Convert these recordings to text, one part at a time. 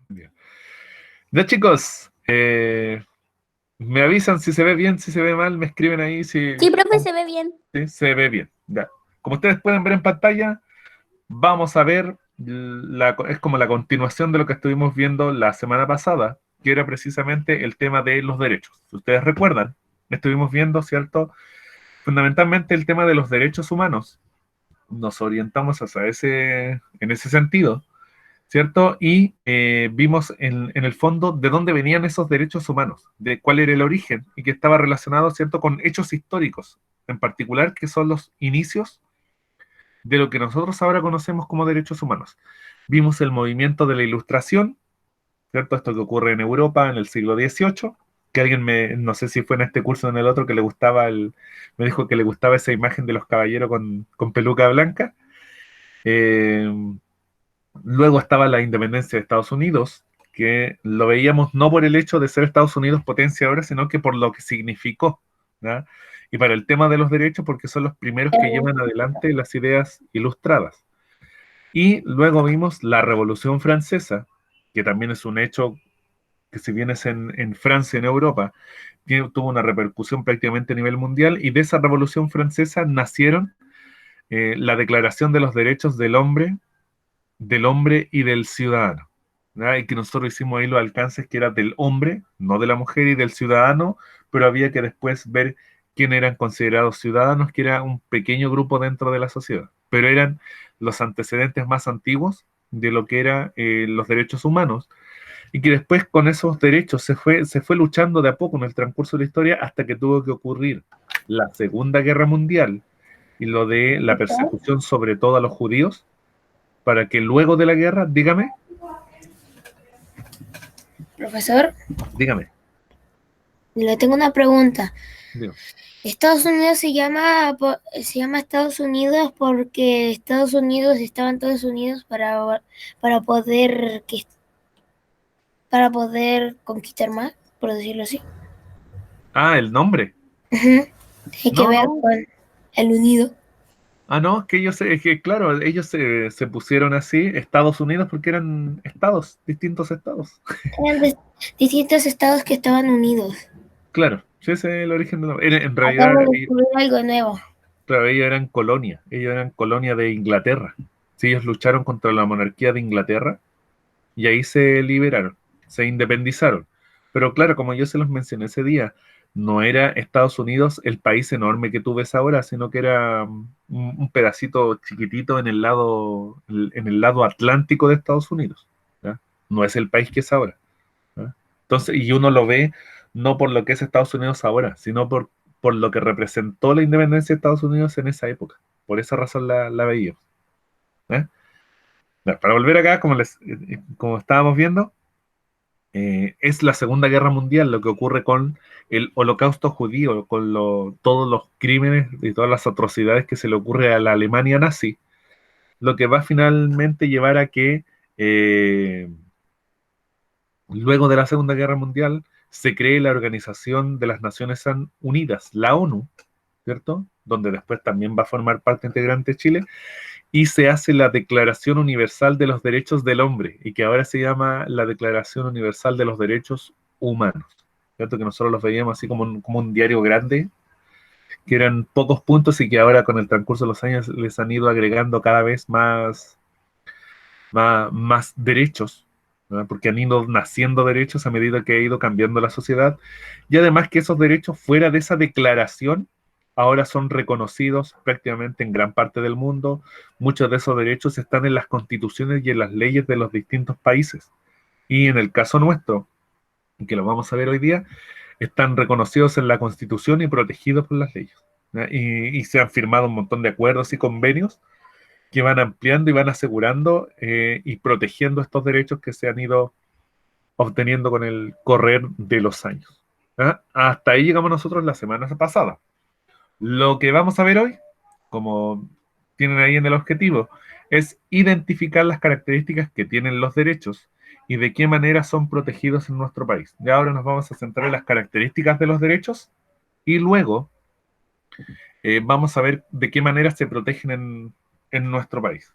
Ya, ya, chicos, me avisan si se ve bien, si se ve mal, me escriben ahí si, Sí, profe, se ve bien. si se ve bien. Ya. Como ustedes pueden ver en pantalla, vamos a ver, es como la continuación de lo que estuvimos viendo la semana pasada, que era precisamente el tema de los derechos. Si ustedes recuerdan, estuvimos viendo, ¿cierto? Fundamentalmente el tema de los derechos humanos. Nos orientamos hacia en ese sentido, ¿cierto? Y vimos en el fondo de dónde venían esos derechos humanos, de cuál era el origen y que estaba relacionado, ¿cierto?, con hechos históricos, en particular que son los inicios de lo que nosotros ahora conocemos como derechos humanos. Vimos el movimiento de la Ilustración, ¿cierto? Esto que ocurre en Europa en el siglo XVIII, que alguien no sé si fue en este curso o en el otro, que le gustaba me dijo que le gustaba esa imagen de los caballeros con peluca blanca. Eh, Luego estaba la independencia de Estados Unidos, que lo veíamos no por el hecho de ser Estados Unidos potencia ahora, sino que por lo que significó, ¿ya? Y para el tema de los derechos, porque son los primeros que llevan adelante las ideas ilustradas. Y luego vimos la Revolución Francesa, que también es un hecho que si bien es en Francia, en Europa, tuvo una repercusión prácticamente a nivel mundial, y de esa Revolución Francesa nacieron la Declaración de los Derechos del hombre y del ciudadano. ¿Ya? Y que nosotros hicimos ahí los alcances que era del hombre, no de la mujer, y del ciudadano, pero había que después ver quién eran considerados ciudadanos, que era un pequeño grupo dentro de la sociedad, pero eran los antecedentes más antiguos de lo que eran los derechos humanos, y que después con esos derechos se fue luchando de a poco en el transcurso de la historia hasta que tuvo que ocurrir la Segunda Guerra Mundial y lo de la persecución sobre todo a los judíos, para que luego de la guerra, Profesor, dígame, le tengo una pregunta. dígame. Estados Unidos se llama Estados Unidos porque Estados Unidos estaban todos unidos para poder para poder conquistar más, por decirlo así. Ah, el nombre. Ujú. Hay que No, ver no. con el unido. Ah, no, es que es que claro, ellos se pusieron así, Estados Unidos, porque eran estados, distintos estados. Eran distintos estados que estaban unidos. Claro, sí, ese es el origen del nombre. En realidad, Acabo de descubrir algo nuevo. claro, ellos eran colonia de Inglaterra. Sí, ellos lucharon contra la monarquía de Inglaterra y ahí se liberaron, se independizaron. Pero claro, como yo se los mencioné ese día, no era Estados Unidos el país enorme que tú ves ahora, sino que era un pedacito chiquitito en el lado atlántico de Estados Unidos. ¿Ya? No es el país que es ahora. ¿Ya? Entonces, y uno lo ve no por lo que es Estados Unidos ahora, sino por lo que representó la independencia de Estados Unidos en esa época. Por esa razón la veíamos. ¿Ya? Ya, para volver acá, como estábamos viendo, es la Segunda Guerra Mundial lo que ocurre con el holocausto judío, con todos los crímenes y todas las atrocidades que se le ocurre a la Alemania nazi, lo que va finalmente llevar a que luego de la Segunda Guerra Mundial se cree la Organización de las Naciones Unidas, la ONU, ¿cierto? Donde después también va a formar parte integrante Chile, y se hace la Declaración Universal de los Derechos del Hombre, y que ahora se llama la Declaración Universal de los Derechos Humanos. ¿Cierto? Que nosotros los veíamos así como un diario grande, que eran pocos puntos y que ahora con el transcurso de los años les han ido agregando cada vez más derechos, ¿verdad? Porque han ido naciendo derechos a medida que ha ido cambiando la sociedad, y además que esos derechos fuera de esa declaración ahora son reconocidos prácticamente en gran parte del mundo. Muchos de esos derechos están en las constituciones y en las leyes de los distintos países. Y en el caso nuestro, que lo vamos a ver hoy día, están reconocidos en la Constitución y protegidos por las leyes. ¿Ya? Y se han firmado un montón de acuerdos y convenios que van ampliando y van asegurando y protegiendo estos derechos que se han ido obteniendo con el correr de los años. ¿Ah? Hasta ahí llegamos nosotros la semana pasada. Lo que vamos a ver hoy, como tienen ahí en el objetivo, es identificar las características que tienen los derechos y de qué manera son protegidos en nuestro país. Ya ahora nos vamos a centrar en las características de los derechos y luego vamos a ver de qué manera se protegen en nuestro país.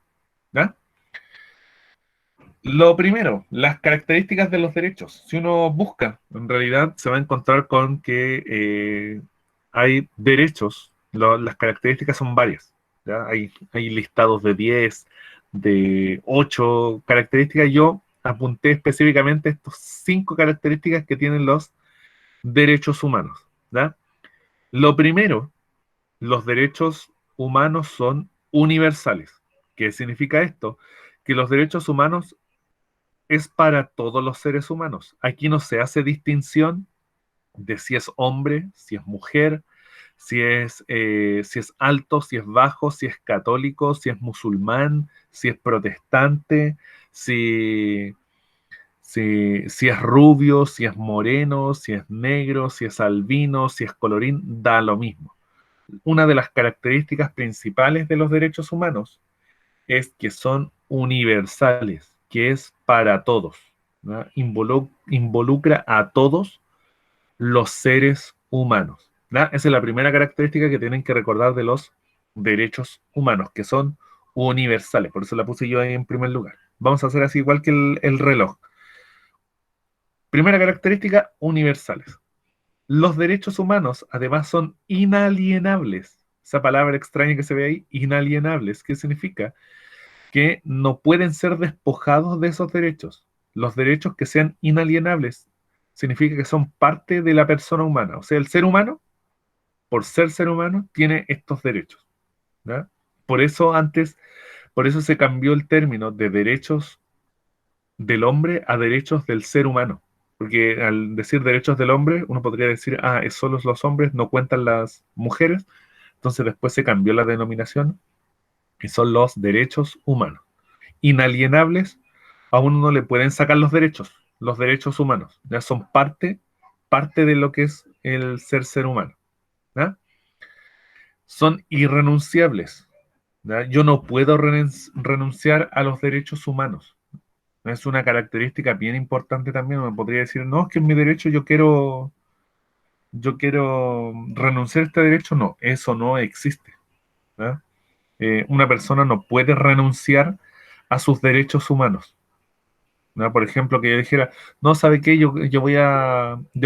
¿Ya? Lo primero, las características de los derechos. Si uno busca, en realidad se va a encontrar con que hay derechos, las características son varias. ¿Ya? Hay listados de 10, de 8 características. Yo apunté específicamente estos 5 características que tienen los derechos humanos. ¿Ya? Lo primero, los derechos humanos son universales. ¿Qué significa esto? Que los derechos humanos es para todos los seres humanos. Aquí no se hace distinción de si es hombre, si es mujer, si es alto, si es bajo, si es católico, si es musulmán, si es protestante, si, si es rubio, si es moreno, si es negro, si es albino, si es colorín, da lo mismo. Una de las características principales de los derechos humanos es que son universales, que es para todos, ¿no? Involucra a todos los seres humanos, ¿no? Esa es la primera característica que tienen que recordar de los derechos humanos, que son universales. Por eso la puse yo ahí en primer lugar. Vamos a hacer así igual que el reloj. Primera característica, universales. Los derechos humanos, además, son inalienables. Esa palabra extraña que se ve ahí, inalienables, ¿qué significa? Que no pueden ser despojados de esos derechos. Los derechos que sean inalienables significa que son parte de la persona humana. O sea, el ser humano, por ser humano, tiene estos derechos. ¿Ya? Por eso antes, por eso se cambió el término de derechos del hombre a derechos del ser humano. Porque al decir derechos del hombre, uno podría decir, ah, es solo los hombres, no cuentan las mujeres. Entonces después se cambió la denominación y son los derechos humanos inalienables, a uno no le pueden sacar los derechos humanos, ya son parte de lo que es el ser humano, ¿ya? Son irrenunciables, ¿ya? Yo no puedo renunciar a los derechos humanos. Es una característica bien importante también. Me podría decir, no, es que es mi derecho, yo quiero renunciar a este derecho. No, eso no existe, ¿ya? Una persona no puede renunciar a sus derechos humanos. ¿No? Por ejemplo, que yo dijera, no, ¿sabe qué? Yo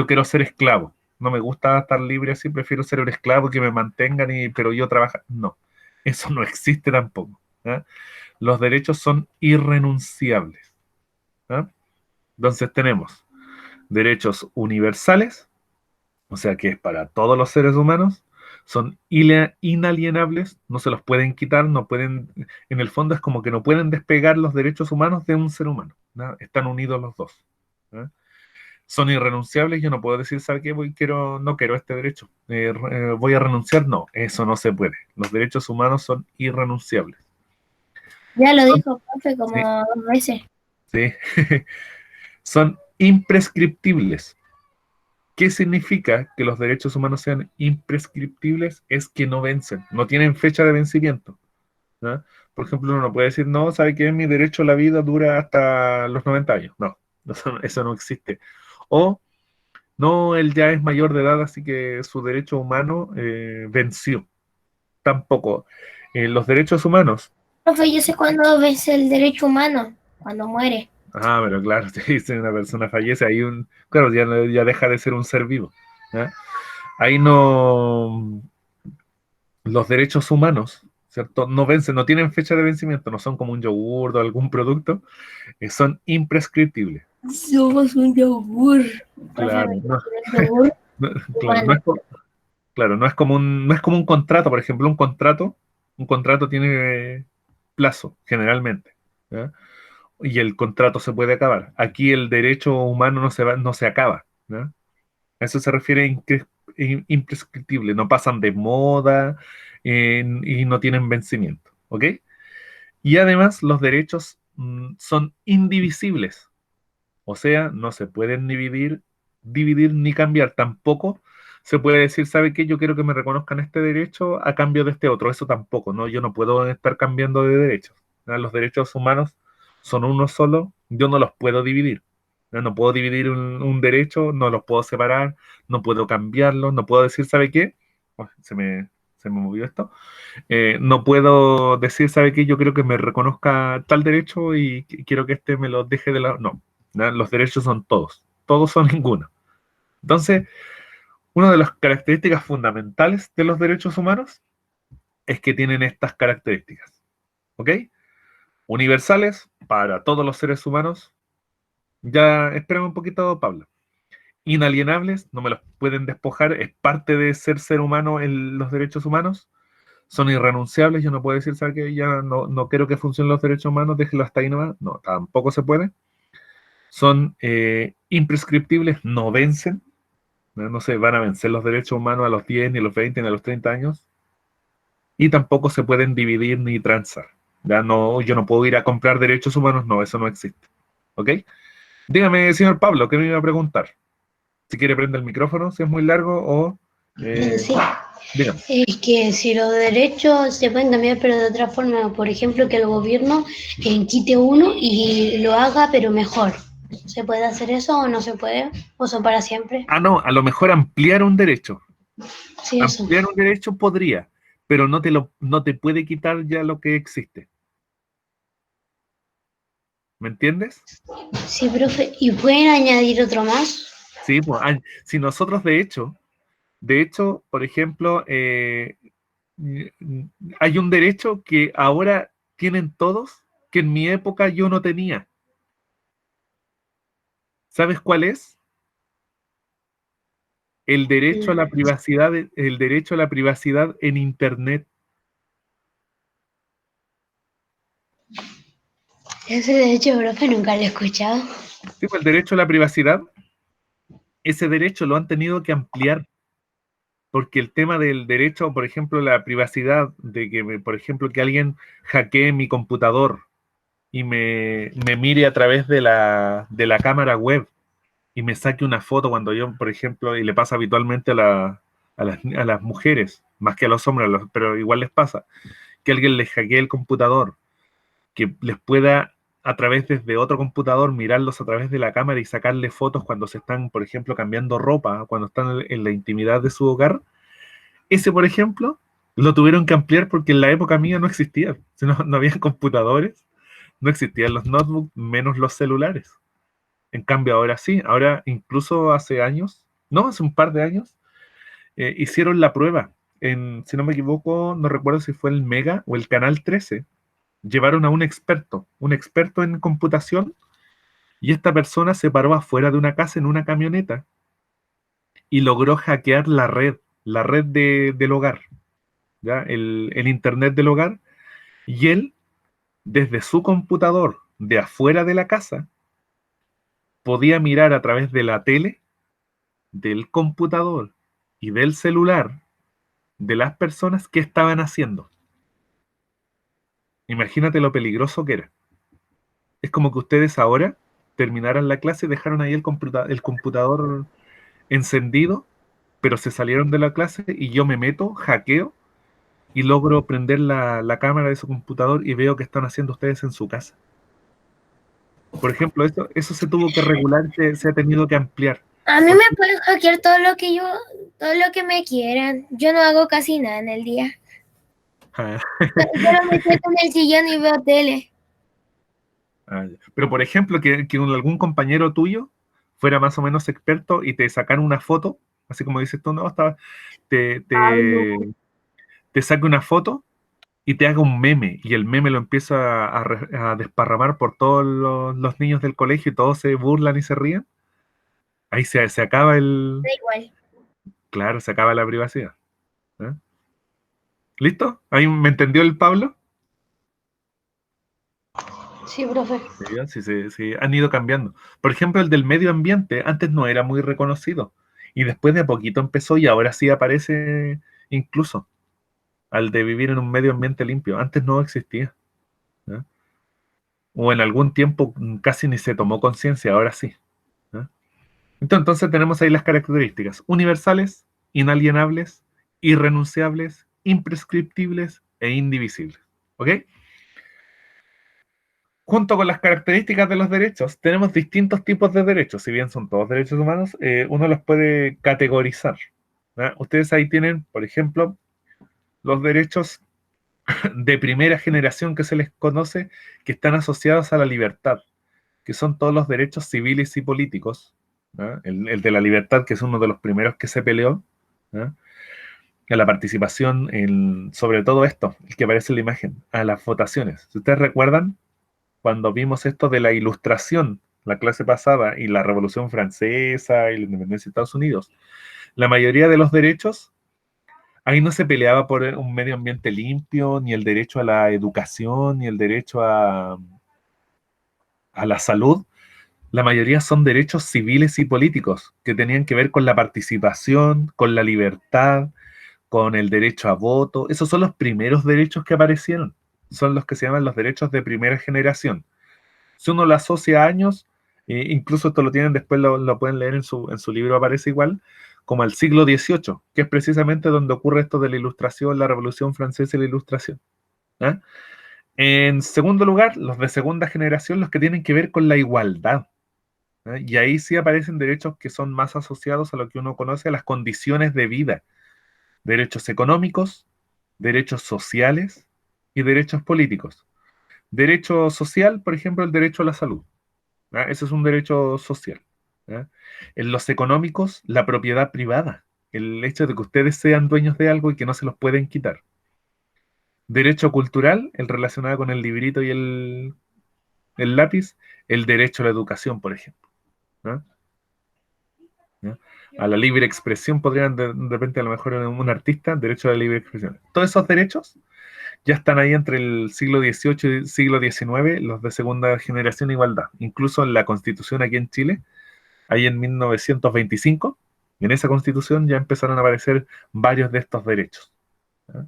quiero ser esclavo. No me gusta estar libre así, prefiero ser un esclavo que me mantengan, pero yo trabajo. No, eso no existe tampoco. ¿Ya? Los derechos son irrenunciables. ¿Ya? Entonces tenemos derechos universales, o sea que es para todos los seres humanos, son inalienables, no se los pueden quitar, no pueden, en el fondo es como que no pueden despegar los derechos humanos de un ser humano, ¿no? Están unidos los dos, ¿no? Son irrenunciables, yo no puedo decir, ¿sabe qué? No quiero este derecho, voy a renunciar, no, eso no se puede. Los derechos humanos son irrenunciables. Ya lo Son, dijo, profe, como sí, 2 veces. sí. Son imprescriptibles. ¿Qué significa que los derechos humanos sean imprescriptibles? Es que no vencen, no tienen fecha de vencimiento, ¿no? Por ejemplo, uno no puede decir, no, ¿sabe qué? Mi derecho a la vida dura hasta los 90 años. No, eso no existe. O, no, él ya es mayor de edad, así que su derecho humano venció. Tampoco. Los derechos humanos. Profe, yo sé cuándo vence el derecho humano, cuando muere. Ah, pero claro, si una persona fallece, claro, ya deja de ser un ser vivo, ¿ya? Ahí no, los derechos humanos, ¿cierto? No vencen, no tienen fecha de vencimiento, no son como un yogur o algún producto, son imprescriptibles. Somos un yogur. Profe, Claro, me no, quiero un yogur claro, humano. claro, no es como un contrato, por ejemplo, un contrato tiene plazo, generalmente, ¿ya? Y el contrato se puede acabar. Aquí el derecho humano no se acaba, ¿ya? A eso se refiere imprescriptible, no pasan de moda y no tienen vencimiento, ¿ok? Y además los derechos son indivisibles, o sea, no se pueden dividir ni cambiar. Tampoco se puede decir, ¿sabe qué? Yo quiero que me reconozcan este derecho a cambio de este otro. Eso tampoco, ¿no? Yo no puedo estar cambiando de derechos, ¿no? Los derechos humanos son uno solo, yo no los puedo dividir. ¿No? No puedo dividir un derecho, no los puedo separar, no puedo cambiarlo, no puedo decir, ¿sabe qué? Oh, se me se me movió esto. No puedo decir, ¿sabe qué? Yo creo que me reconozca tal derecho y quiero que este me lo deje de lado. No, ¿ya? Los derechos son todos, todos son ninguno. Entonces, una de las características fundamentales de los derechos humanos es que tienen estas características, ¿ok? Universales para todos los seres humanos. Ya, espérame un poquito, Pablo. Inalienables, no me los pueden despojar, es parte de ser humano en los derechos humanos. Son irrenunciables, yo no puedo decir, ¿sabes qué? Ya no quiero que funcionen los derechos humanos, déjelo hasta ahí nomás. No, tampoco se puede. Son imprescriptibles, no vencen. No se van a vencer los derechos humanos a los 10, ni a los 20, ni a los 30 años. Y tampoco se pueden dividir ni transar. Ya no, yo no puedo ir a comprar derechos humanos, no, eso no existe. ¿Ok? Dígame, señor Pablo, ¿qué me iba a preguntar? Si quiere prende el micrófono, si es muy largo, o Sí, dígame. es que si los derechos se pueden cambiar, pero de otra forma, por ejemplo, que el gobierno quite uno y lo haga, pero mejor. ¿Se puede hacer eso o no se puede? ¿O son para siempre? Ah, no, a lo mejor ampliar un derecho. Sí, eso. Ampliar un derecho podría, pero no te puede quitar ya lo que existe. ¿Me entiendes? Sí, profe. ¿Y pueden añadir otro más? Sí, pues, si nosotros de hecho, por ejemplo, hay un derecho que ahora tienen todos que en mi época yo no tenía. ¿Sabes cuál es? El derecho a la Mm, privacidad, el derecho a la privacidad en Internet. ese derecho, profe, nunca lo he escuchado. Sí, pues el derecho a la privacidad, ese derecho lo han tenido que ampliar porque el tema del derecho, por ejemplo, la privacidad, de que, por ejemplo, que alguien hackee mi computador y me mire a través de la cámara web y me saque una foto cuando yo, por ejemplo, y le pasa habitualmente a las mujeres, más que a los hombres, pero igual les pasa, que alguien les hackee el computador, que les pueda a través desde otro computador mirarlos a través de la cámara y sacarle fotos cuando se están, por ejemplo, cambiando ropa, cuando están en la intimidad de su hogar. Ese, por ejemplo, lo tuvieron que ampliar porque en la época mía no existía. No había computadores, no existían los notebooks, menos los celulares. En cambio, ahora sí, ahora incluso hace años, no, hace un par de años, hicieron la prueba. Si no me equivoco, no recuerdo si fue el Mega o el Canal 13. Llevaron a un experto en computación, y esta persona se paró afuera de una casa en una camioneta y logró hackear la red del hogar, ¿ya? El internet del hogar, y él, desde su computador de afuera de la casa, podía mirar a través de la tele, del computador y del celular de las personas que estaban haciendo. Imagínate lo peligroso que era. Es como que ustedes ahora terminaran la clase y dejaron ahí el computador encendido, pero se salieron de la clase y yo me meto, hackeo y logro prender la cámara de su computador y veo que están haciendo ustedes en su casa. Por ejemplo, eso se tuvo que regular, se ha tenido que ampliar. A mí Porque, me pueden hackear todo lo que me quieran. Yo no hago casi nada en el día. Solo me siento en el sillón y veo tele. pero por ejemplo, que algún compañero tuyo fuera más o menos experto y te sacara una foto, así como dices tú, no, te, Ay, no. te, te saque una foto y te haga un meme, y el meme lo empieza a desparramar por todos los niños del colegio y todos se burlan y se ríen, ahí se acaba Da igual. claro, se acaba la privacidad. ¿Eh? ¿Listo? ¿Ahí me entendió el Pablo? Sí, profe. Sí, sí, han ido cambiando. Por ejemplo, el del medio ambiente antes no era muy reconocido y después de a poquito empezó y ahora sí aparece incluso al de vivir en un medio ambiente limpio. Antes no existía. ¿Ya? O en algún tiempo casi ni se tomó conciencia, ahora sí. ¿Ya? Entonces tenemos ahí las características universales, inalienables, irrenunciables, imprescriptibles e indivisibles. ¿Ok? Junto con las características de los derechos, tenemos distintos tipos de derechos. Si bien son todos derechos humanos, uno los puede categorizar. ¿Ya? Ustedes ahí tienen, por ejemplo, los derechos de primera generación que se les conoce, que están asociados a la libertad, que son todos los derechos civiles y políticos, ¿no? El de la libertad, que es uno de los primeros que se peleó, ¿no? A la participación en, sobre todo esto, el que aparece en la imagen, a las votaciones. Si ustedes recuerdan, cuando vimos esto de la ilustración, la clase pasada, y la Revolución Francesa y la independencia de Estados Unidos, la mayoría de los derechos, ahí no se peleaba por un medio ambiente limpio, ni el derecho a la educación, ni el derecho a la salud. La mayoría son derechos civiles y políticos que tenían que ver con la participación, con la libertad, con el derecho a voto. Esos son los primeros derechos que aparecieron. Son los que se llaman los derechos de primera generación. Si uno lo asocia a años, incluso esto lo tienen después, lo pueden leer en su libro, aparece igual, como al siglo XVIII, que es precisamente donde ocurre esto de la Ilustración, la Revolución Francesa y la Ilustración. ¿Ah? En segundo lugar, los de segunda generación, los que tienen que ver con la igualdad. ¿Ah? Y ahí sí aparecen derechos que son más asociados a lo que uno conoce a las condiciones de vida. Derechos económicos, derechos sociales y derechos políticos. Derecho social, por ejemplo, el derecho a la salud. ¿Ah? Ese es un derecho social. ¿Ah? En los económicos, la propiedad privada. El hecho de que ustedes sean dueños de algo y que no se los pueden quitar. Derecho cultural, el relacionado con el librito y el lápiz, el derecho a la educación, por ejemplo. ¿Ah? ¿Ah? A la libre expresión podrían de repente a lo mejor un artista, derecho a la libre expresión. Todos esos derechos ya están ahí entre el siglo XVIII y el siglo XIX, los de segunda generación igualdad. Incluso en la Constitución aquí en Chile, ahí en 1925, en esa Constitución ya empezaron a aparecer varios de estos derechos. ¿Ah?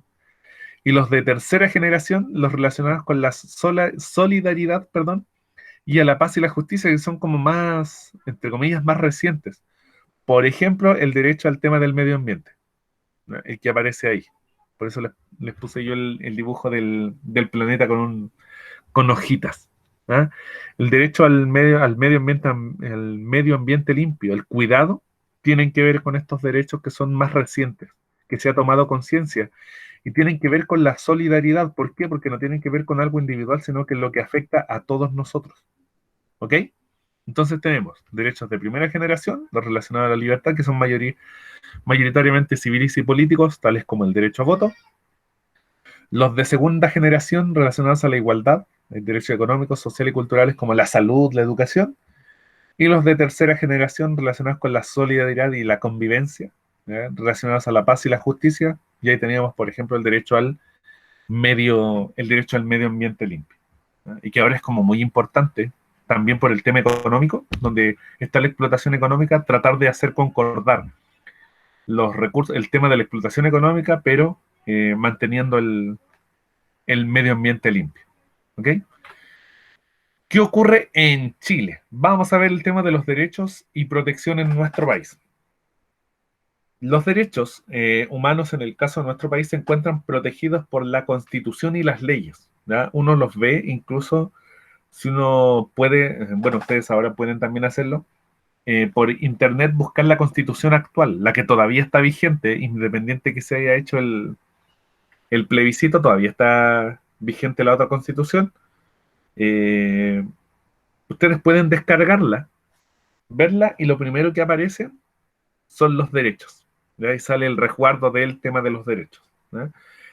Y los de tercera generación, los relacionados con la solidaridad, perdón, y a la paz y la justicia, que son como más, entre comillas, más recientes. Por ejemplo, el derecho al tema del medio ambiente, ¿no? El que aparece ahí. Por eso les puse yo el dibujo del planeta con hojitas. ¿Ah? El derecho al medio ambiente limpio, el cuidado, tienen que ver con estos derechos que son más recientes, que se ha tomado conciencia, y tienen que ver con la solidaridad. ¿Por qué? Porque no tienen que ver con algo individual, sino que es lo que afecta a todos nosotros. ¿Ok? Entonces tenemos derechos de primera generación, los relacionados a la libertad, que son mayoritariamente civiles y políticos, tales como el derecho a voto. Los de segunda generación relacionados a la igualdad, derechos económicos, sociales y culturales como la salud, la educación. Y los de tercera generación relacionados con la solidaridad y la convivencia, ¿ya? Relacionados a la paz y la justicia. Y ahí teníamos, por ejemplo, el derecho al medio ambiente limpio, ¿ya? Y que ahora es como muy importante, también por el tema económico, donde está la explotación económica, tratar de hacer concordar los recursos, el tema de la explotación económica, pero manteniendo el medio ambiente limpio. ¿Ok? ¿Qué ocurre en Chile? Vamos a ver el tema de los derechos y protección en nuestro país. Los derechos humanos en el caso de nuestro país se encuentran protegidos por la Constitución y las leyes, ¿ya? Uno los ve incluso si uno puede, bueno, ustedes ahora pueden también hacerlo, por internet buscar la Constitución actual, la que todavía está vigente, independiente que se haya hecho el plebiscito, todavía está vigente la otra Constitución. Eh, Ustedes pueden descargarla, verla, y lo primero que aparece son los derechos. De ahí sale el resguardo del tema de los derechos, ¿no?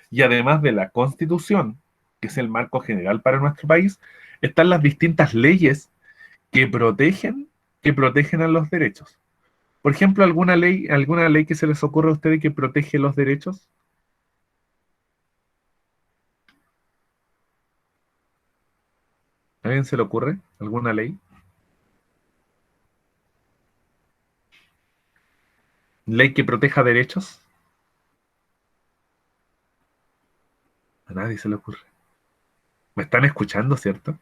Y además de la Constitución, que es el marco general para nuestro país, están las distintas leyes que protegen a los derechos. Por ejemplo, alguna ley que se les ocurra a ustedes que protege los derechos. ¿A alguien se le ocurre alguna ley? ¿Ley que proteja derechos? A nadie se le ocurre. ¿Me están escuchando, cierto?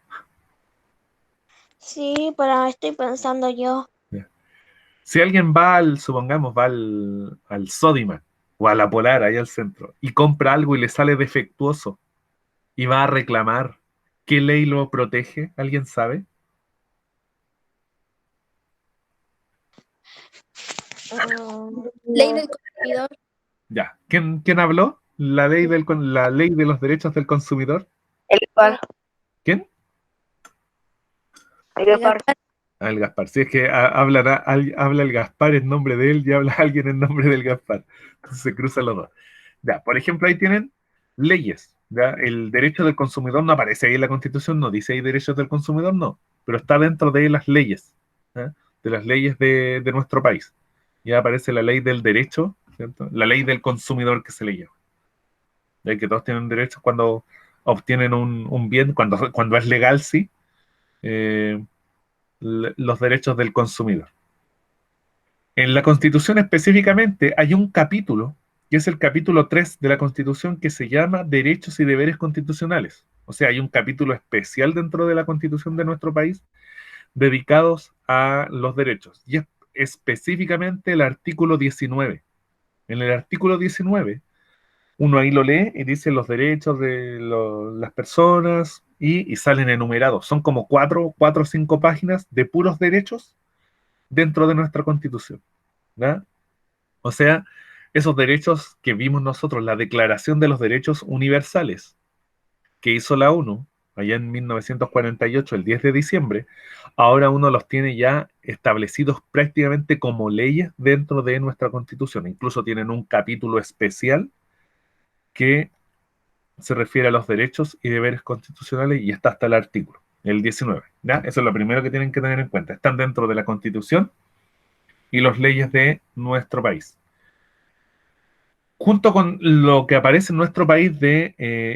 Sí, pero estoy pensando yo. Ya. Si alguien supongamos, va al Sodimac o a la Polar, ahí al centro, y compra algo y le sale defectuoso y va a reclamar, ¿qué ley lo protege? ¿Alguien sabe? Ley del consumidor. Ya. ¿Quién habló? la ley de los derechos del consumidor. El Gaspar. ¿Quién? El Gaspar. Ah, el Gaspar. Si es que habla el Gaspar en nombre de él y habla alguien en nombre del Gaspar. Entonces se cruzan los dos. Ya, por ejemplo, ahí tienen leyes. ¿Ya? El derecho del consumidor no aparece ahí en la Constitución, no dice ahí derechos del consumidor, no. Pero está dentro de las leyes. ¿Ya? De las leyes de nuestro país. Ya aparece la ley del derecho, ¿cierto? La ley del consumidor que se le llama. Ya que todos tienen derechos cuando obtienen un bien, cuando es legal, sí. Los derechos del consumidor. En la Constitución específicamente hay un capítulo, que es el capítulo 3 de la Constitución, que se llama Derechos y Deberes Constitucionales. O sea, hay un capítulo especial dentro de la Constitución de nuestro país dedicados a los derechos. Y es específicamente el artículo 19. En el artículo 19, uno ahí lo lee y dice los derechos de las personas y salen enumerados. Son como 4 o 5 páginas de puros derechos dentro de nuestra Constitución. ¿Ya? O sea, esos derechos que vimos nosotros, la Declaración de los Derechos Universales que hizo la ONU allá en 1948, el 10 de diciembre, ahora uno los tiene ya establecidos prácticamente como leyes dentro de nuestra Constitución. Incluso tienen un capítulo especial que se refiere a los derechos y deberes constitucionales y está hasta el artículo, el 19. ¿Ya? Eso es lo primero que tienen que tener en cuenta. Están dentro de la Constitución y las leyes de nuestro país. Junto con lo que aparece en nuestro país de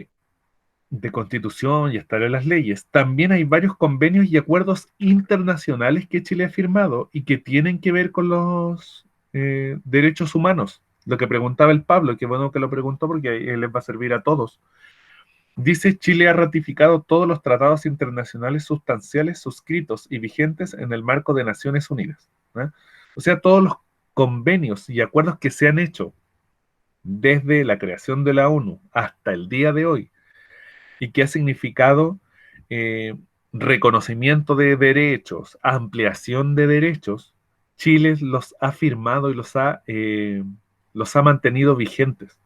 constitución y estar en las leyes, también hay varios convenios y acuerdos internacionales que Chile ha firmado y que tienen que ver con los derechos humanos. Lo que preguntaba el Pablo, qué bueno que lo preguntó porque les va a servir a todos. Dice, Chile ha ratificado todos los tratados internacionales sustanciales suscritos y vigentes en el marco de Naciones Unidas. ¿Eh? O sea, todos los convenios y acuerdos que se han hecho desde la creación de la ONU hasta el día de hoy y que ha significado eh, reconocimiento de derechos, ampliación de derechos, Chile los ha firmado y los ha mantenido vigentes.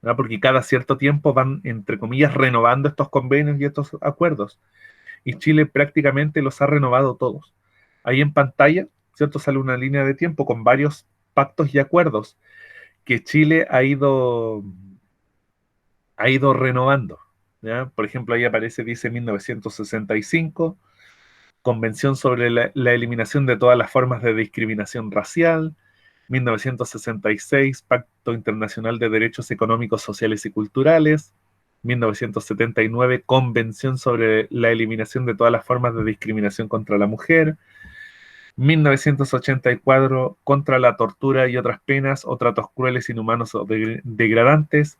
¿Verdad? Porque cada cierto tiempo van, entre comillas, renovando estos convenios y estos acuerdos. Y Chile prácticamente los ha renovado todos. Ahí en pantalla, ¿cierto? Sale una línea de tiempo con varios pactos y acuerdos que Chile ha ido renovando. ¿Ya? Por ejemplo, ahí aparece, dice 1965, Convención sobre la eliminación de todas las formas de discriminación racial, 1966, Pacto Internacional de Derechos Económicos, Sociales y Culturales, 1979, Convención sobre la eliminación de todas las formas de discriminación contra la mujer, 1984, contra la tortura y otras penas o tratos crueles, inhumanos o degradantes,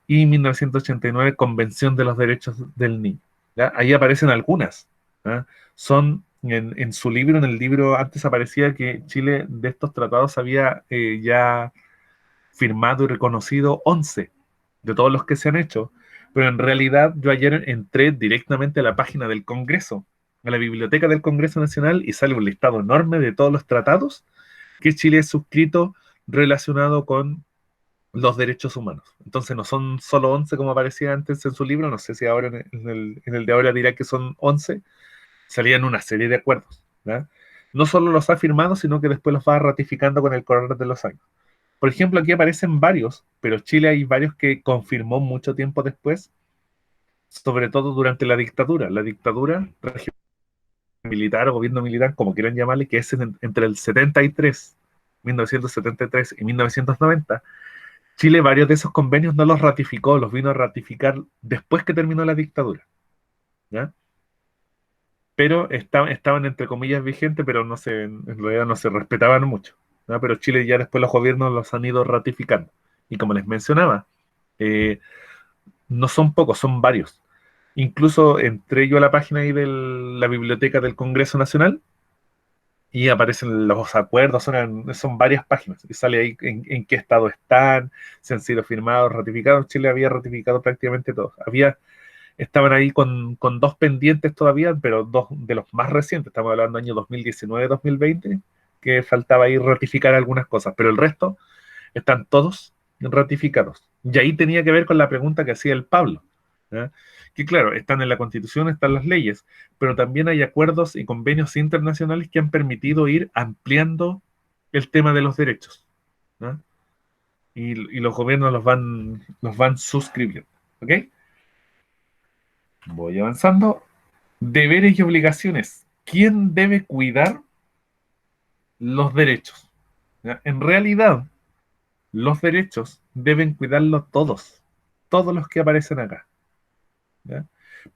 y 1989, Convención de los Derechos del Niño. ¿Ya? Ahí aparecen algunas. ¿Ya? Son, en su libro, en el libro antes aparecía que Chile de estos tratados había ya firmado y reconocido 11 de todos los que se han hecho, pero en realidad yo ayer entré directamente a la página del Congreso, a la biblioteca del Congreso Nacional, y sale un listado enorme de todos los tratados que Chile ha suscrito relacionado con los derechos humanos. Entonces no son solo 11 como aparecía antes en su libro, no sé si ahora en el de ahora dirá que son 11, salían una serie de acuerdos. ¿Ya? No solo los ha firmado, sino que después los va ratificando con el correr de los años. Por ejemplo, aquí aparecen varios, pero Chile hay varios que confirmó mucho tiempo después, sobre todo durante la dictadura. La dictadura militar o gobierno militar, como quieran llamarle, que es entre el 73, 1973 y 1990, Chile varios de esos convenios no los ratificó, los vino a ratificar después que terminó la dictadura. ¿Ya? Pero estaban entre comillas vigentes, pero no se, en realidad no se respetaban mucho. ¿No? Pero Chile ya después los gobiernos los han ido ratificando. Y como les mencionaba, eh, no son pocos, son varios. Incluso entré yo a la página ahí de la biblioteca del Congreso Nacional y aparecen los acuerdos, son varias páginas. Y sale ahí en qué estado están, si han sido firmados, ratificados. Chile había ratificado prácticamente todos. Estaban ahí con dos pendientes todavía, pero dos de los más recientes, estamos hablando del año 2019-2020, que faltaba ahí ratificar algunas cosas, pero el resto están todos ratificados. Y ahí tenía que ver con la pregunta que hacía el Pablo. ¿Ya? Que claro, están en la Constitución, están las leyes, pero también hay acuerdos y convenios internacionales que han permitido ir ampliando el tema de los derechos. ¿Ya? Y los gobiernos los van suscribiendo. ¿Ok? Voy avanzando. Deberes y obligaciones. ¿Quién debe cuidar los derechos? ¿Ya? En realidad, los derechos deben cuidarlos todos los que aparecen acá. ¿Ya?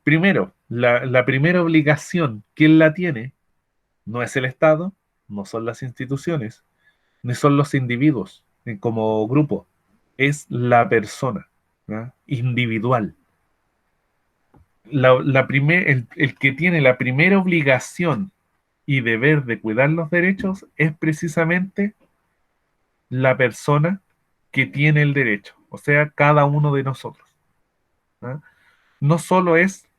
Primero, la primera obligación, ¿quién la tiene? No es el Estado, no son las instituciones, ni son los individuos como grupo, es la persona, ¿ya? Individual. El que tiene la primera obligación y deber de cuidar los derechos es precisamente la persona que tiene el derecho, o sea, cada uno de nosotros. ¿Ya? No solo es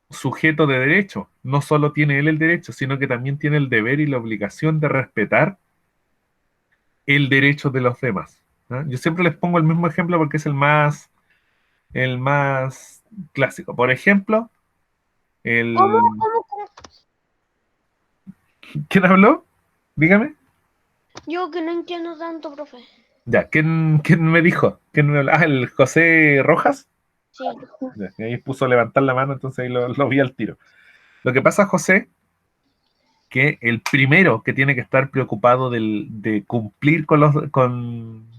sujeto de derecho, no solo tiene él el derecho, sino que también tiene el deber y la obligación de respetar el derecho de los demás. ¿Ya? Yo siempre les pongo el mismo ejemplo porque es el más clásico. Por ejemplo, el... ¿Cómo? ¿Quién habló? Dígame. Yo que no entiendo tanto, profe. Ya, ¿quién me dijo? ¿Quién me habló? Ah, el José Rojas. Sí. Ya, y ahí puso a levantar la mano, entonces ahí lo vi al tiro. Lo que pasa, José, que el primero que tiene que estar preocupado de cumplir con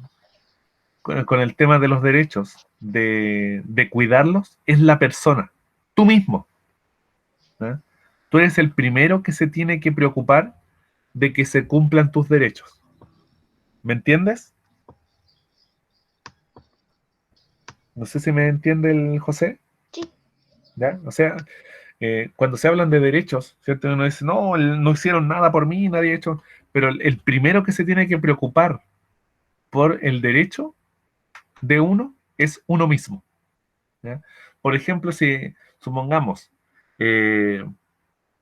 el tema de los derechos, de cuidarlos, es la persona, tú mismo. ¿Eh? Tú eres el primero que se tiene que preocupar de que se cumplan tus derechos. ¿Me entiendes? No sé si me entiende el José. Sí. ¿Ya? O sea, cuando se hablan de derechos, ¿cierto? Uno dice, no, no hicieron nada por mí, nadie ha hecho. Pero el primero que se tiene que preocupar por el derecho de uno es uno mismo. ¿Ya? Por ejemplo, si supongamos, eh,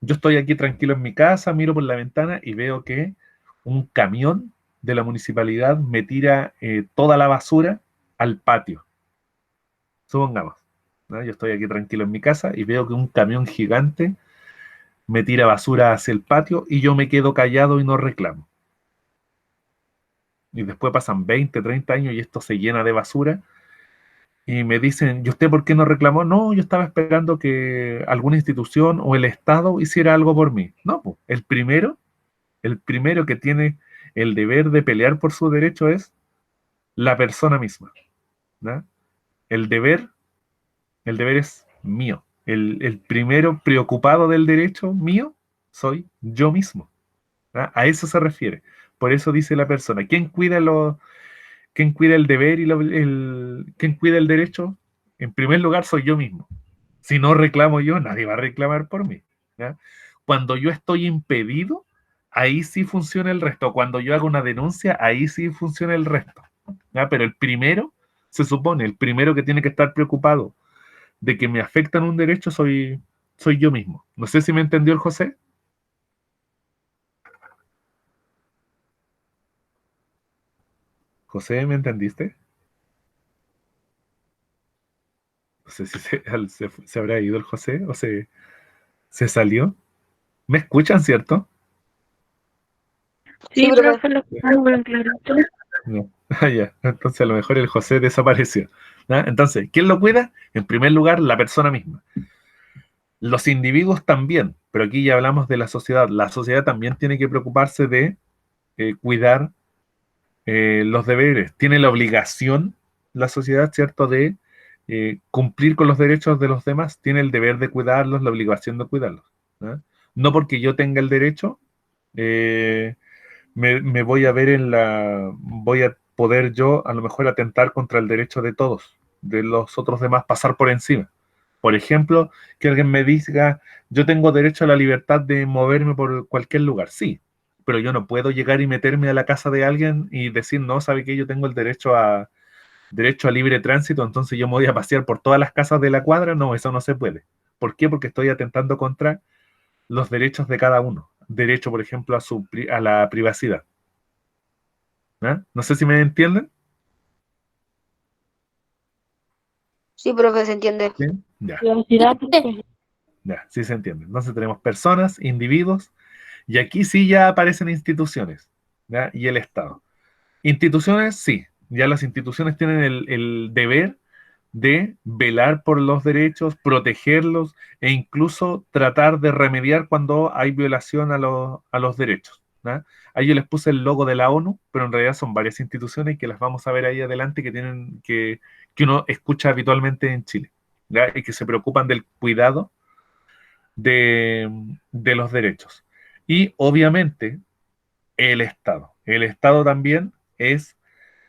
yo estoy aquí tranquilo en mi casa, miro por la ventana y veo que un camión de la municipalidad me tira toda la basura al patio. Supongamos, ¿no? Yo estoy aquí tranquilo en mi casa y veo que un camión gigante me tira basura hacia el patio y yo me quedo callado y no reclamo. Y después pasan 20, 30 años y esto se llena de basura y me dicen, ¿y usted por qué no reclamó? No, yo estaba esperando que alguna institución o el Estado hiciera algo por mí. No, pues, el primero que tiene el deber de pelear por su derecho es la persona misma. ¿No? El deber, el deber es mío. El primero preocupado del derecho mío soy yo mismo. ¿No? A eso se refiere. Por eso dice la persona, ¿quién cuida el deber y quién cuida el derecho? En primer lugar soy yo mismo. Si no reclamo yo, nadie va a reclamar por mí. ¿Ya? Cuando yo estoy impedido, ahí sí funciona el resto. Cuando yo hago una denuncia, ahí sí funciona el resto. ¿Ya? Pero el primero, se supone, el primero que tiene que estar preocupado de que me afectan un derecho soy yo mismo. No sé si me entendió el José. José, ¿me entendiste? No sé si se habrá ido el José o se salió. ¿Me escuchan, cierto? Sí, Sí, profe. profe, lo escuchamos bien clarito. No. Ah, ya. Entonces a lo mejor el José desapareció. ¿Ah? Entonces, ¿quién lo cuida? En primer lugar, la persona misma. Los individuos también, pero aquí ya hablamos de la sociedad. La sociedad también tiene que preocuparse de cuidar los deberes. Tiene la obligación, la sociedad, ¿cierto?, de cumplir con los derechos de los demás. Tiene el deber de cuidarlos, la obligación de cuidarlos. ¿Ah? No porque yo tenga el derecho, eh, me voy a ver voy a poder yo a lo mejor atentar contra el derecho de todos, de los otros demás, pasar por encima. Por ejemplo, que alguien me diga, yo tengo derecho a la libertad de moverme por cualquier lugar, sí, pero yo no puedo llegar y meterme a la casa de alguien y decir, no, ¿sabe qué? Yo tengo el derecho a libre tránsito, entonces yo me voy a pasear por todas las casas de la cuadra, no, eso no se puede. ¿Por qué? Porque estoy atentando contra los derechos de cada uno. Derecho, por ejemplo, a la privacidad. ¿Ah? No sé si me entienden. Sí, profe, se entiende. ¿Sí? Ya, ya, sí se entiende. Entonces tenemos personas, individuos, y aquí sí ya aparecen instituciones, ¿ya? Y el Estado. Instituciones, sí, ya las instituciones tienen el deber de velar por los derechos, protegerlos e incluso tratar de remediar cuando hay violación a los derechos. ¿Ya? Ahí yo les puse el logo de la ONU, pero en realidad son varias instituciones que las vamos a ver ahí adelante que tienen que uno escucha habitualmente en Chile, ¿ya? Y que se preocupan del cuidado de los derechos. Y obviamente el Estado. El Estado también es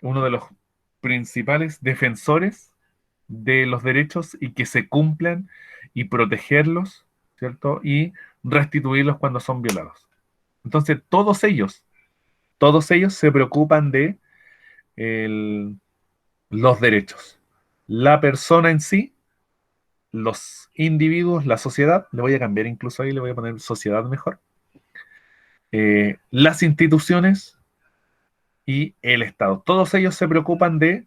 uno de los principales defensores de los derechos y que se cumplan y protegerlos, ¿cierto? Y restituirlos cuando son violados. Entonces, todos ellos se preocupan de el- los derechos. La persona en sí, los individuos, la sociedad, le voy a cambiar incluso ahí, le voy a poner sociedad mejor, las instituciones y el Estado. Todos ellos se preocupan de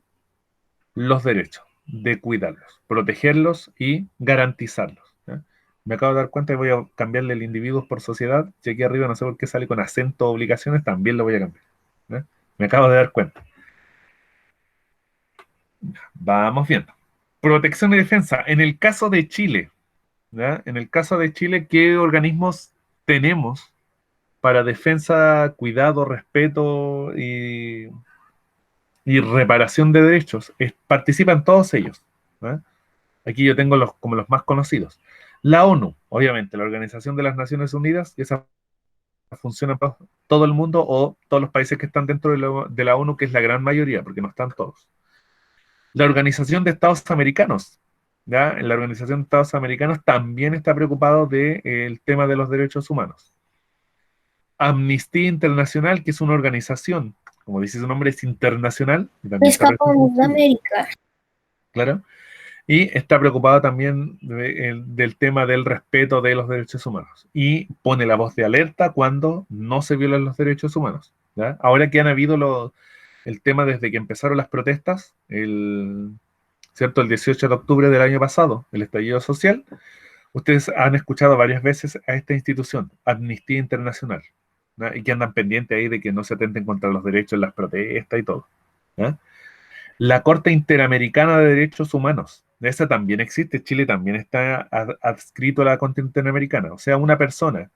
los derechos, de cuidarlos, protegerlos y garantizarlos. ¿Ya? Me acabo de dar cuenta y voy a cambiarle el individuo por sociedad. Y aquí arriba no sé por qué sale con acento obligaciones, también lo voy a cambiar. ¿Ya? Me acabo de dar cuenta. Vamos viendo. Protección y defensa. En el caso de Chile, ¿ya? En el caso de Chile, ¿qué organismos tenemos para defensa, cuidado, respeto y reparación de derechos? Participan todos ellos. ¿Ya? Aquí yo tengo como los más conocidos. La ONU, obviamente, la Organización de las Naciones Unidas, y esa funciona para todo el mundo o todos los países que están dentro de la ONU, que es la gran mayoría, porque no están todos. La Organización de Estados Americanos, ¿ya? En la Organización de Estados Americanos también está preocupado del tema de los derechos humanos. Amnistía Internacional, que es una organización, como dice su nombre, es internacional, y también está presente en Escapamos de Chile, América. claro. Y está preocupado también del tema del respeto de los derechos humanos. Y pone la voz de alerta cuando no se violan los derechos humanos. ¿Ya? Ahora que han habido el tema desde que empezaron las protestas, ¿cierto? El 18 de octubre del año pasado, el estallido social, ustedes han escuchado varias veces a esta institución, Amnistía Internacional, ¿ya? Y que andan pendientes ahí de que no se atenten contra los derechos en las protestas y todo. ¿Ya? La Corte Interamericana de Derechos Humanos, esa también existe, Chile también está adscrito a la Corte Interamericana, o sea, una persona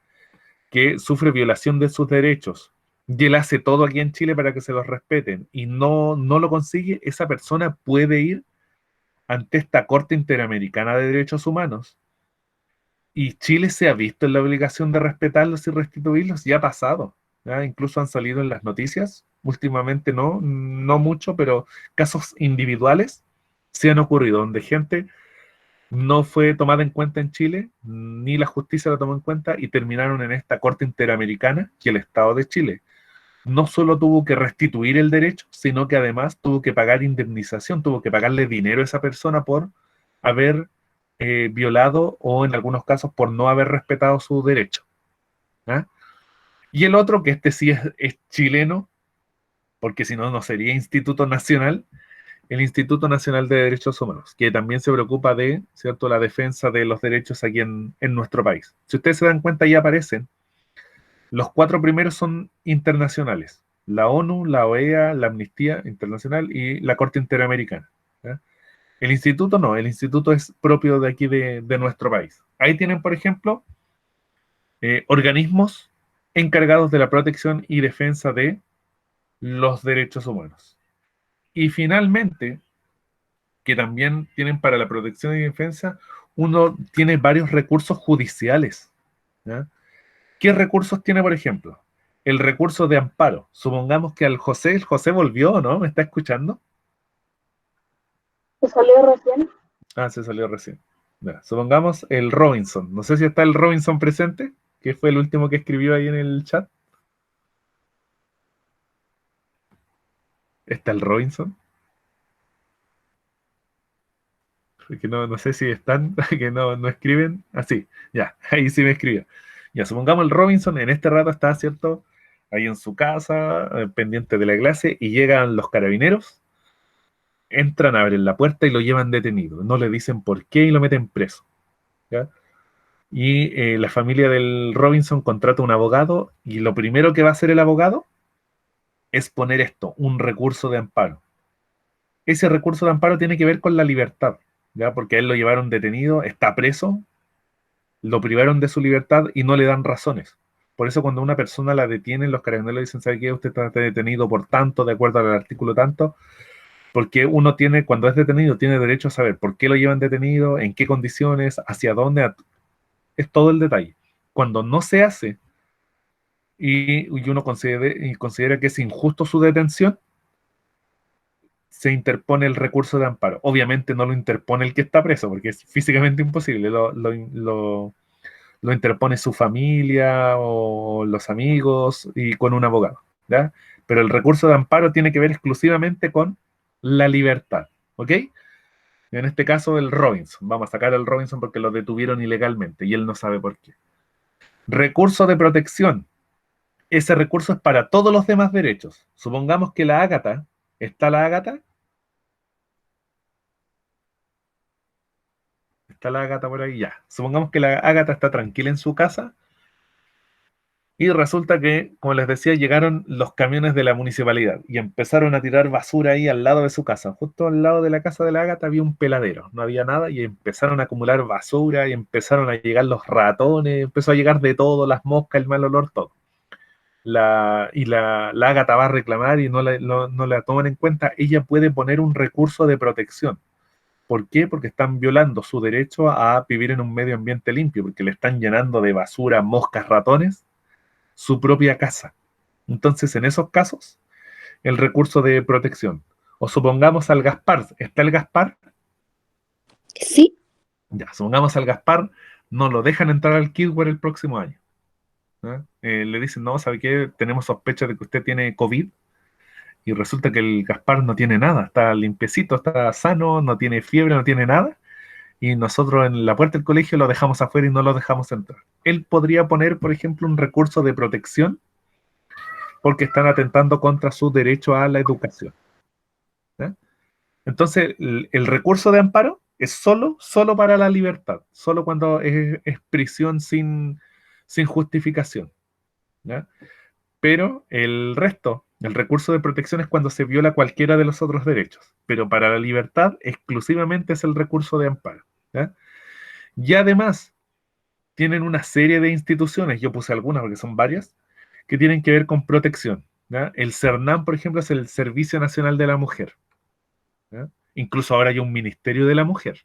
que sufre violación de sus derechos y él hace todo aquí en Chile para que se los respeten y no lo consigue, esa persona puede ir ante esta Corte Interamericana de Derechos Humanos y Chile se ha visto en la obligación de respetarlos y restituirlos, ya ha pasado. ¿Ya? Incluso han salido en las noticias, últimamente no mucho, pero casos individuales sí han ocurrido, donde gente no fue tomada en cuenta en Chile, ni la justicia la tomó en cuenta y terminaron en esta Corte Interamericana que el Estado de Chile no solo tuvo que restituir el derecho, sino que además tuvo que pagar indemnización, tuvo que pagarle dinero a esa persona por haber violado o en algunos casos por no haber respetado su derecho. ¿Ah? Y el otro, que este sí es chileno, porque si no, no sería Instituto Nacional, el Instituto Nacional de Derechos Humanos, que también se preocupa de, ¿cierto?, la defensa de los derechos aquí en nuestro país. Si ustedes se dan cuenta, ya aparecen. Los cuatro primeros son internacionales. La ONU, la OEA, la Amnistía Internacional y la Corte Interamericana. ¿Ya? El instituto no, el instituto es propio de aquí de nuestro país. Ahí tienen, por ejemplo, organismos encargados de la protección y defensa de los derechos humanos. Y finalmente, que también tienen para la protección y defensa, uno tiene varios recursos judiciales. ¿Ya? ¿Qué recursos tiene, por ejemplo? El recurso de amparo. Supongamos que el José volvió, ¿no? ¿Me está escuchando? ¿Se salió recién? Ah, se salió recién. Ya, supongamos el Robinson. No sé si está el Robinson presente, que fue el último que escribió ahí en el chat. ¿Está el Robinson? Que no sé si están, que no escriben. Ah, sí, ya, ahí sí me escribió. Ya, supongamos el Robinson en este rato está, ¿cierto? Ahí en su casa, pendiente de la clase, y llegan los carabineros. entran, abren la puerta y lo llevan detenido. No le dicen por qué y lo meten preso. ¿Ya? Y la familia del Robinson contrata un abogado y lo primero que va a hacer el abogado es poner esto, un recurso de amparo. Ese recurso de amparo tiene que ver con la libertad, ¿ya? Porque a él lo llevaron detenido, está preso, lo privaron de su libertad y no le dan razones. Por eso cuando una persona la detienen, los carabineros le dicen, ¿sabe qué? Usted está detenido por tanto, de acuerdo al artículo tanto, porque uno tiene, cuando es detenido, tiene derecho a saber por qué lo llevan detenido, en qué condiciones, hacia dónde, es todo el detalle. Cuando no se hace y uno considera que es injusto su detención, se interpone el recurso de amparo. Obviamente no lo interpone el que está preso, porque es físicamente imposible. Lo interpone su familia o los amigos y con un abogado, ¿ya? Pero el recurso de amparo tiene que ver exclusivamente con la libertad, ¿ok? En este caso, el Robinson. Vamos a sacar al Robinson porque lo detuvieron ilegalmente y él no sabe por qué. Recurso de protección. Ese recurso es para todos los demás derechos. Supongamos que la Ágata, ¿está la Ágata? Está la Ágata por ahí ya. Supongamos que la Ágata está tranquila en su casa y resulta que, como les decía, llegaron los camiones de la municipalidad y empezaron a tirar basura ahí al lado de su casa. Justo al lado de la casa de la Ágata había un peladero, no había nada y empezaron a acumular basura y empezaron a llegar los ratones, empezó a llegar de todo, las moscas, el mal olor, todo. La Ágata va a reclamar y no la toman en cuenta. Ella puede poner un recurso de protección. ¿Por qué? Porque están violando su derecho a vivir en un medio ambiente limpio, porque le están llenando de basura, moscas, ratones, su propia casa. Entonces, en esos casos, el recurso de protección. O supongamos al Gaspar, ¿está el Gaspar? Sí. Ya, supongamos al Gaspar, no lo dejan entrar al Kidware el próximo año. ¿Ah? Le dicen, no, ¿sabe qué? Tenemos sospecha de que usted tiene COVID. Y resulta que el Gaspar no tiene nada, está limpiecito, está sano, no tiene fiebre, no tiene nada. Y nosotros en la puerta del colegio lo dejamos afuera y no lo dejamos entrar. Él podría poner, por ejemplo, un recurso de protección porque están atentando contra su derecho a la educación. ¿Ya? Entonces, el recurso de amparo es solo para la libertad, solo cuando es prisión sin justificación. ¿Ya? Pero el resto, el recurso de protección es cuando se viola cualquiera de los otros derechos. Pero para la libertad, exclusivamente es el recurso de amparo. ¿Ya? Y además, tienen una serie de instituciones, yo puse algunas porque son varias, que tienen que ver con protección. ¿Ya? El CERNAM, por ejemplo, es el Servicio Nacional de la Mujer. ¿Ya? Incluso ahora hay un Ministerio de la Mujer.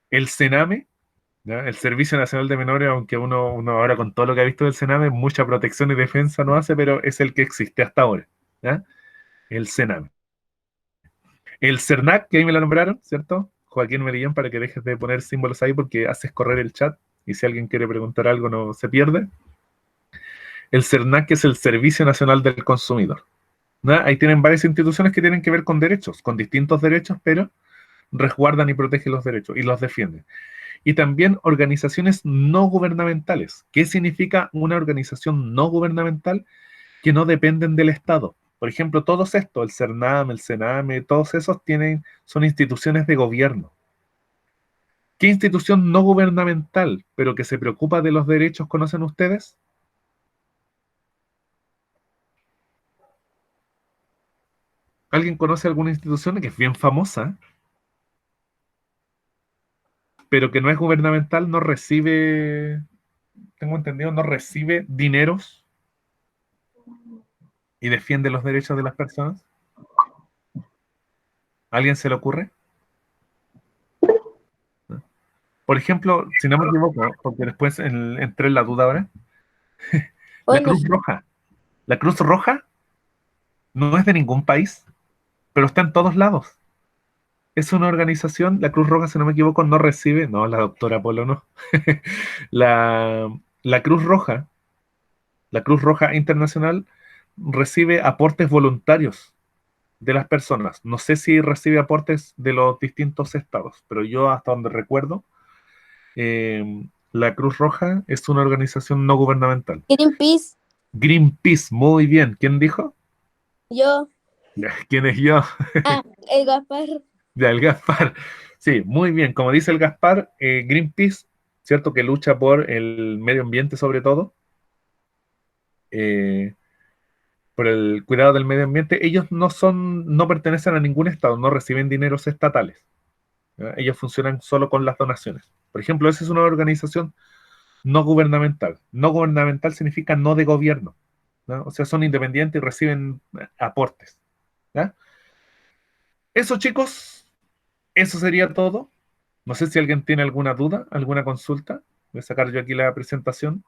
El CENAME, ¿ya? El Servicio Nacional de Menores, aunque uno ahora con todo lo que ha visto del CENAME, mucha protección y defensa no hace, pero es el que existe hasta ahora. ¿Ya? El CENAME. El CERNAC, que ahí me lo nombraron, ¿cierto? Joaquín Merillán, para que dejes de poner símbolos ahí porque haces correr el chat y si alguien quiere preguntar algo no se pierde. El CERNAC, que es el Servicio Nacional del Consumidor. ¿No? Ahí tienen varias instituciones que tienen que ver con derechos, con distintos derechos, pero resguardan y protegen los derechos y los defienden. Y también organizaciones no gubernamentales. ¿Qué significa una organización no gubernamental? Que no dependen del Estado. Por ejemplo, todos estos, el CERNAM, el CENAME, todos esos son instituciones de gobierno. ¿Qué institución no gubernamental, pero que se preocupa de los derechos, conocen ustedes? ¿Alguien conoce alguna institución que es bien famosa, pero que no es gubernamental, no recibe, tengo entendido, no recibe dineros y defiende los derechos de las personas? ¿A alguien se le ocurre? ¿No? Por ejemplo, si no me equivoco, porque después entré en la duda ahora, la Bueno, Cruz Roja. La Cruz Roja no es de ningún país, pero está en todos lados. Es una organización, la Cruz Roja, si no me equivoco, no recibe, no, la doctora Polo no. La, la Cruz Roja, la Cruz Roja Internacional, recibe aportes voluntarios de las personas. No sé si recibe aportes de los distintos estados, pero yo hasta donde recuerdo, la Cruz Roja es una organización no gubernamental. Greenpeace, Greenpeace, muy bien. ¿Quién dijo? yo, Ya, ¿quién es yo? Ah, el Gaspar. Ya, el Gaspar. Sí, muy bien. Como dice el Gaspar, Greenpeace, ¿cierto? Que lucha por el medio ambiente sobre todo, eh, por el cuidado del medio ambiente. Ellos no pertenecen a ningún estado, no reciben dineros estatales. ¿Ya? Ellos funcionan solo con las donaciones. Por ejemplo, esa es una organización no gubernamental. No gubernamental significa no de gobierno, ¿no? O sea, son independientes y reciben aportes. ¿Ya? Eso, chicos, eso sería todo. No sé si alguien tiene alguna duda, alguna consulta. Voy a sacar yo aquí la presentación.